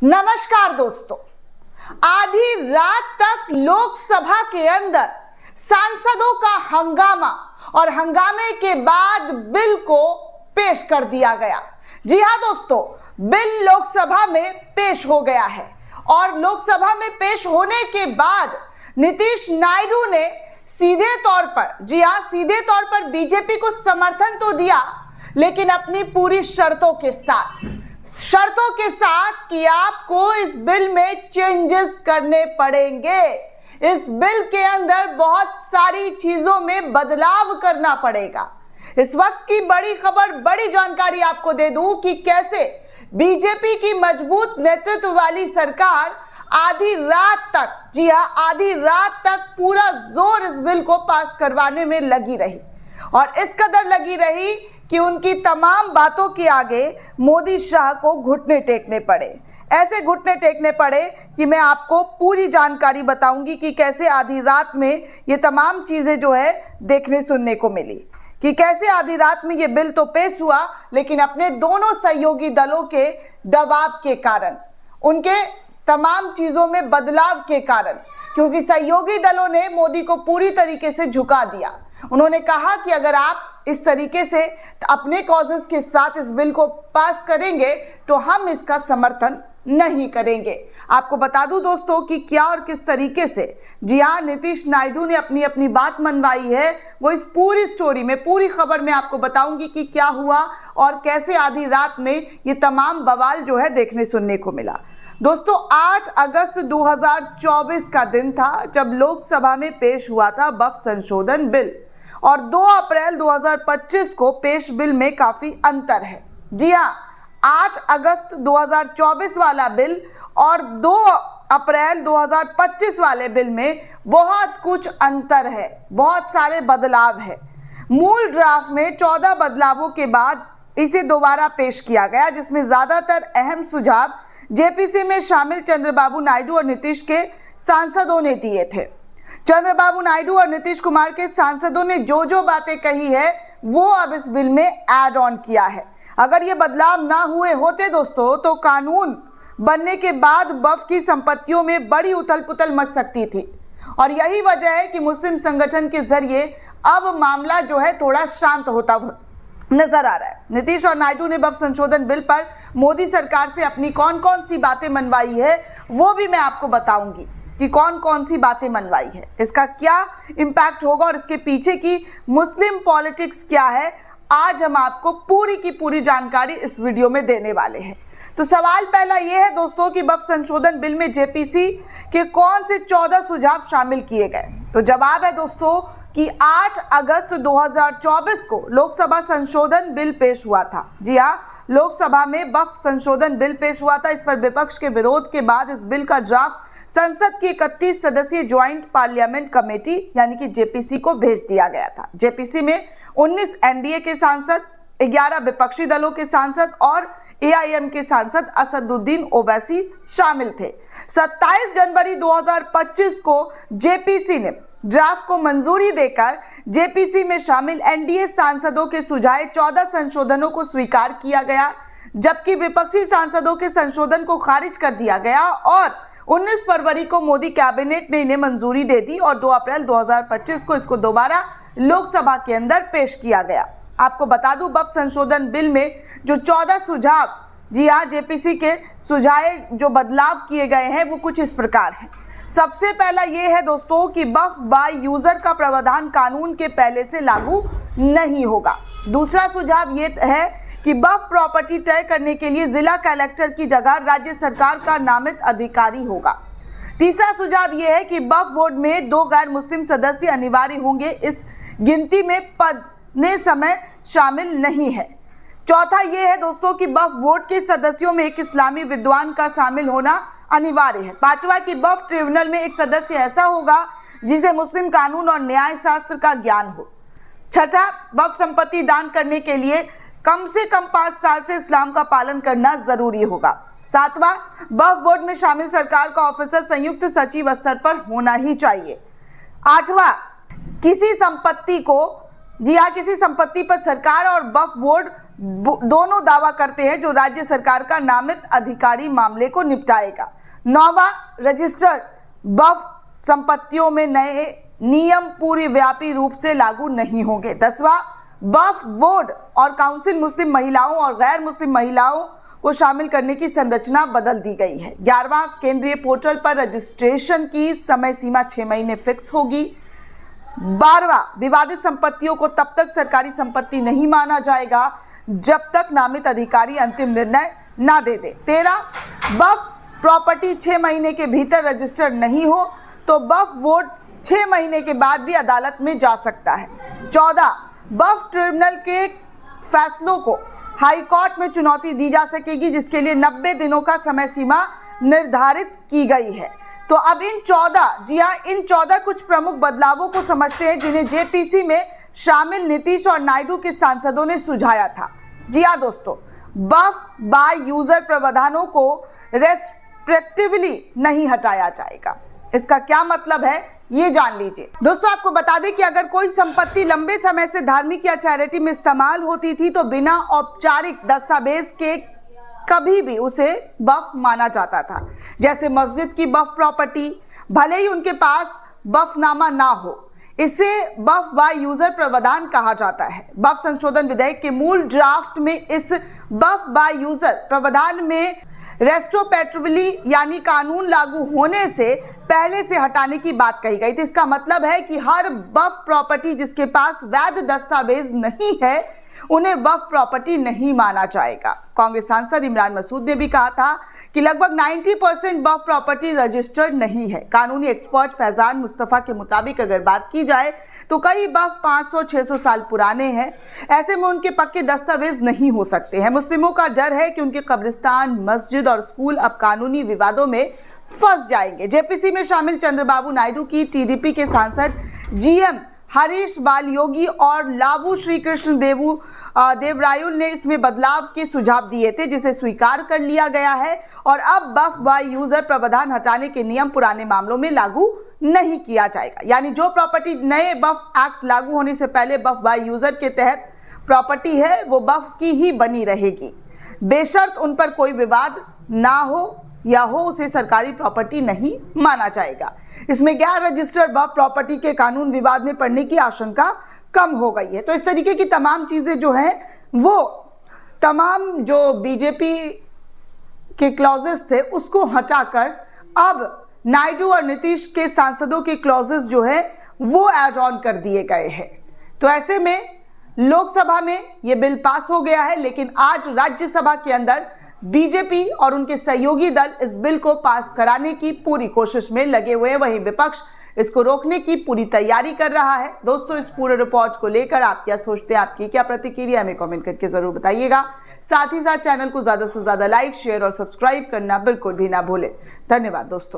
नमस्कार दोस्तों, आधी रात तक लोकसभा के अंदर सांसदों का हंगामा और हंगामे के बाद बिल को पेश कर दिया गया। जी हां दोस्तों, बिल लोकसभा में पेश हो गया है और लोकसभा में पेश होने के बाद नीतीश नायडू ने सीधे तौर पर बीजेपी को समर्थन तो दिया, लेकिन अपनी पूरी शर्तों के साथ कि आपको इस बिल में चेंजेस करने पड़ेंगे। इस बिल के अंदर बहुत सारी चीजों में बदलाव करना पड़ेगा। इस वक्त की बड़ी खबर, बड़ी जानकारी आपको दे दूं कि कैसे बीजेपी की मजबूत नेतृत्व वाली सरकार आधी रात तक पूरा जोर इस बिल को पास करवाने में लगी रही और इस कदर लगी रही कि उनकी तमाम बातों के आगे मोदी शाह को घुटने टेकने पड़े। ऐसे घुटने टेकने पड़े कि मैं आपको पूरी जानकारी बताऊंगी कि कैसे आधी रात में ये तमाम चीजें जो है देखने सुनने को मिली, कि कैसे आधी रात में ये बिल तो पेश हुआ, लेकिन अपने दोनों सहयोगी दलों के दबाव के कारण, उनके तमाम चीजों में बदलाव के कारण, क्योंकि सहयोगी दलों ने मोदी को पूरी तरीके से झुका दिया। उन्होंने कहा कि अगर आप इस तरीके से अपने कॉजेस के साथ इस बिल को पास करेंगे तो हम इसका समर्थन नहीं करेंगे। आपको बता दूं दोस्तों कि क्या और किस तरीके से नीतीश नायडू ने अपनी बात मनवाई है, वो इस पूरी स्टोरी में, पूरी खबर में आपको बताऊंगी कि क्या हुआ और कैसे आधी रात में ये तमाम बवाल जो है देखने सुनने को मिला। दोस्तों, 8 अगस्त 2024 का दिन था जब लोकसभा में पेश हुआ था वक्फ संशोधन बिल और 2 अप्रैल 2025 को पेश बिल में काफी अंतर है। जी हां, 8 अगस्त 2024 वाला बिल और 2 अप्रैल 2025 वाले बिल में बहुत कुछ अंतर है, बहुत सारे बदलाव है। मूल ड्राफ्ट में 14 बदलावों के बाद इसे दोबारा पेश किया गया, जिसमें ज्यादातर अहम सुझाव जेपीसी में शामिल चंद्रबाबू नायडू और नीतीश के सांसदों ने दिए थे। चंद्रबाबू नायडू और नीतीश कुमार के सांसदों ने जो बातें कही है वो अब इस बिल में ऐड ऑन किया है। अगर ये बदलाव ना हुए होते दोस्तों तो कानून बनने के बाद वक्फ की संपत्तियों में बड़ी उथल पुथल मच सकती थी और यही वजह है कि मुस्लिम संगठन के जरिए अब मामला जो है थोड़ा शांत होता नजर आ रहा है। नीतीश और नायडू ने वक्फ संशोधन बिल पर मोदी सरकार से अपनी कौन कौन सी बातें मनवाई है वो भी मैं आपको बताऊंगी कि कौन कौन सी बातें मनवाई है, इसका क्या इम्पैक्ट होगा और इसके पीछे की मुस्लिम पॉलिटिक्स क्या है। आज हम आपको पूरी की पूरी जानकारी इस वीडियो में देने वाले हैं। तो सवाल पहला ये है दोस्तों कि वक्फ संशोधन बिल में जेपीसी के कौन से 14 सुझाव शामिल किए गए। तो जवाब है दोस्तों कि 8 अगस्त 2024 को लोकसभा संशोधन बिल पेश हुआ था। जी हाँ, लोकसभा में वक्फ संशोधन बिल पेश हुआ था। इस पर विपक्ष के विरोध के बाद इस बिल का ड्राफ्ट संसद की 31 सदस्यीय ज्वाइंट पार्लियामेंट कमेटी यानी कि जेपीसी को भेज दिया गया था। जेपीसी में 19 एनडीए के सांसद, 11 विपक्षी दलों के सांसद और एआईएम के सांसद असदुद्दीन ओवैसी शामिल थे। 27 जनवरी 2025 को जेपीसी ने ड्राफ्ट को मंजूरी देकर जेपीसी में शामिल एनडीए सांसदों के सुझाए 14 संशोधनों को स्वीकार किया गया, जबकि विपक्षी सांसदों के संशोधन को खारिज कर दिया गया और 19 फरवरी को मोदी कैबिनेट ने इन्हें मंजूरी दे दी और 2 अप्रैल 2025 को इसको दोबारा लोकसभा के अंदर पेश किया गया। आपको बता दूं, वक्फ संशोधन बिल में जो 14 सुझाव जेपीसी के सुझाए जो बदलाव किए गए हैं वो कुछ इस प्रकार हैं। सबसे पहला ये है दोस्तों कि वक्फ बाय यूजर का प्रावधान कानून के पहले से लागू नहीं होगा। दूसरा सुझाव ये है कि वक्फ प्रॉपर्टी तय करने के लिए जिला कलेक्टर की जगह राज्य सरकार का नामित अधिकारी होगा। तीसरा सुझाव ये है कि वक्फ बोर्ड में 2 गैर मुस्लिम सदस्य अनिवार्य होंगे, इस गिनती में पदने समय शामिल नहीं है। चौथा ये है दोस्तों कि वक्फ बोर्ड के सदस्यों में एक इस्लामी विद्वान का शामिल होना अनिवार्य है। पांचवा कि वक्फ ट्रिब्यूनल में एक सदस्य ऐसा होगा जिसे मुस्लिम कानून और न्याय शास्त्र का ज्ञान हो। छठा, वक्फ संपत्ति दान करने के लिए कम से कम 5 साल से इस्लाम का पालन करना जरूरी होगा। सातवां, वक्फ बोर्ड में शामिल सरकार का ऑफिसर संयुक्त सचिव स्तर पर होना ही चाहिए। आठवां, किसी संपत्ति पर सरकार और वक्फ बोर्ड दोनों दावा करते हैं जो राज्य सरकार का नामित अधिकारी मामले को निपटाएगा। 9वां, रजिस्टर्ड वक्फ संपत्तियों में नए नियम पूरी व्यापी रूप से लागू नहीं होंगे। 10वां, वक्फ बोर्ड और काउंसिल मुस्लिम महिलाओं और गैर मुस्लिम महिलाओं को शामिल करने की संरचना बदल दी गई है। 11वां, केंद्रीय पोर्टल पर रजिस्ट्रेशन की समय सीमा 6 महीने फिक्स होगी। 12वां, विवादित संपत्तियों को तब तक सरकारी संपत्ति नहीं माना जाएगा जब तक नामित अधिकारी अंतिम निर्णय ना दे दे। 13, वक्फ प्रॉपर्टी 6 महीने के भीतर रजिस्टर्ड नहीं हो तो वक्फ बोर्ड 6 महीने के बाद भी अदालत में जा सकता है। 14, वक्फ ट्रिब्यूनल के फैसलों को हाई कोर्ट में चुनौती दी जा सकेगी जिसके लिए 90 दिनों का समय सीमा निर्धारित की गई है। तो अब इन 14 कुछ प्रमुख बदलावों को समझते हैं जिन्हें जेपीसी में शामिल नीतीश और नायडू के सांसदों ने सुझाया था। जी हाँ दोस्तों, वक्फ बाय यूजर प्रावधानों को रेस्ट्रिक्टिवली नहीं हटाया जाएगा। इसका क्या मतलब है ये जान लीजिए। दोस्तों आपको बता दें कि अगर कोई संपत्ति लंबे समय से धार्मिक या चैरिटी में इस्तेमाल होती थी तो बिना औपचारिक दस्तावेज के कभी भी उसे वक्फ माना जाता था। जैसे मस्जिद की वक्फ प्रॉपर्टी, भले ही उनके पास वक्फनामा ना हो, इसे वक्फ बाय यूजर प्रावधान कहा जाता है। वक्फ संशोधन विधेयक के मूल ड्राफ्ट में इस वक्फ बाय यूजर प्रावधान में रेस्ट्रोपेटिवली यानी कानून लागू होने से पहले से हटाने की बात कही गई थी। इसका मतलब है कि हर वक्फ प्रॉपर्टी जिसके पास वैध दस्तावेज नहीं है उन्हें वक्फ प्रॉपर्टी नहीं माना जाएगा। कांग्रेस सांसद इमरान मसूद ने भी कहा था कि लगभग 90% वक्फ प्रॉपर्टी रजिस्टर्ड नहीं है। कानूनी एक्सपर्ट फैजान मुस्तफा के मुताबिक अगर बात की जाए तो कई वक्फ 500-600 साल पुराने हैं। ऐसे में उनके पक्के दस्तावेज नहीं हो सकते हैं। मुस्लिमों का डर है कि उनके कब्रिस्तान, मस्जिद और स्कूल अब कानूनी विवादों में फंस जाएंगे। जेपीसी में शामिल चंद्रबाबू नायडू की टीडीपी के सांसद जीएम हरीश बालयोगी और लावू श्री कृष्ण देवरायुल ने इसमें बदलाव के सुझाव दिए थे जिसे स्वीकार कर लिया गया है और अब वक्फ बाय यूजर प्रावधान हटाने के नियम पुराने मामलों में लागू नहीं किया जाएगा। यानी जो प्रॉपर्टी नए वक्फ एक्ट लागू होने से पहले वक्फ बाय यूजर के तहत प्रॉपर्टी है वो वक्फ की ही बनी रहेगी, बेशर्त उन पर कोई विवाद ना हो या हो उसे सरकारी प्रॉपर्टी नहीं माना जाएगा। इसमें गैर रजिस्टर्ड वक्फ प्रॉपर्टी के कानून विवाद में पड़ने की आशंका कम हो गई है। तो इस तरीके की तमाम चीजें जो हैं वो तमाम जो बीजेपी के क्लॉजेस थे उसको हटाकर अब नायडू और नीतीश के सांसदों के क्लॉजेस जो है वो ऐड ऑन कर दिए गए हैं। तो ऐसे में लोकसभा में ये बिल पास हो गया है, लेकिन आज राज्यसभा के अंदर बीजेपी और उनके सहयोगी दल इस बिल को पास कराने की पूरी कोशिश में लगे हुए हैं। वहीं विपक्ष इसको रोकने की पूरी तैयारी कर रहा है। दोस्तों इस पूरे रिपोर्ट को लेकर आप क्या सोचते हैं, आपकी क्या प्रतिक्रिया हमें कमेंट करके जरूर बताइएगा। साथ ही साथ चैनल को ज्यादा से ज्यादा लाइक, शेयर और सब्सक्राइब करना बिल्कुल भी ना भूलें। धन्यवाद दोस्तों।